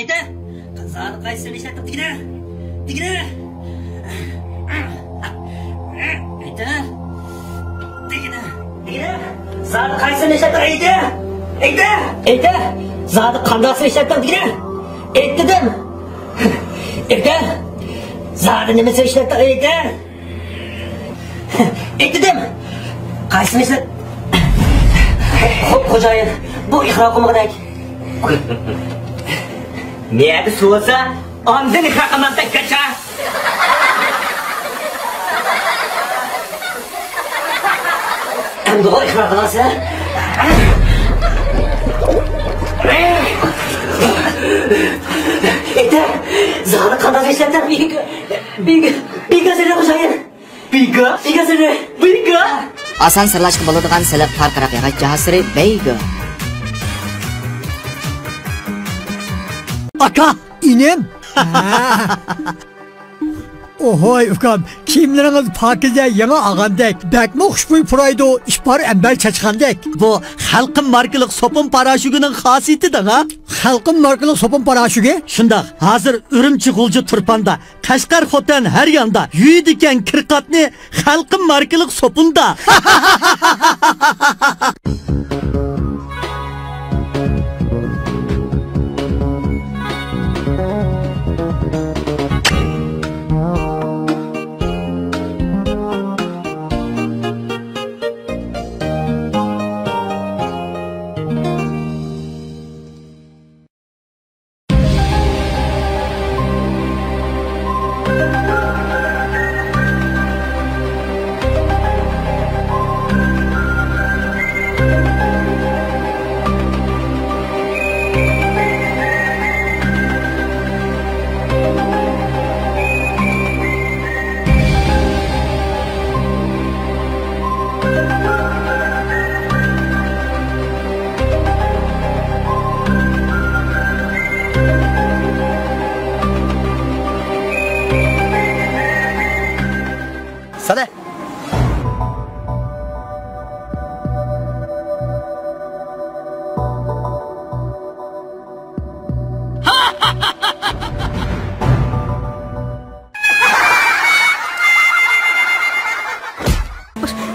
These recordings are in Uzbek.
Ayta, qizlarni qaysini ishlatib digina. Ayta. Digina. Zadi qaysini ishlatib ayta. Zadi qandasini ishlatib digina. Aytdim. Ayta. Zadi nimasini ishlatib ayta. Aytdim. Qaysini ishlat. Xo'p, xo'jayin, bu iqro qilmoqdak. Niyati so'sa, ondan iqro qilmam takkacha. Endi iqro qilasa. Ayta, zani qanday ishlatib biga seni xo'jayin. Biga seni. Oson sirlashga bo'ladigan siliq tarqaraq yog'och jahozlari Beygo. Aka, inem. Ohoy ukam, kiyimleriniz pakize yana ağandek. Bekmi xushbo'y puraydı, işbar ember çaçkandek. Bu halkın markalık sopun paraşügünün xasiyetidir ha? Halkın markalı sopun paraşüge? Şundaq, hazır Ürümçi Gulcu Turpanda, Kaşgar Xotan her yanda, yüyüdiken kırkatni halkın markalık sopunda. Sana.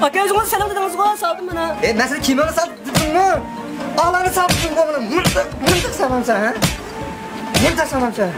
Aka, o'zingiz salom dedingiz, saldim mana. Ben sana kimyonu saldım mı? Ağlanı saldım mı? Mırtık sanam sen ha? Mırtık sanam sen.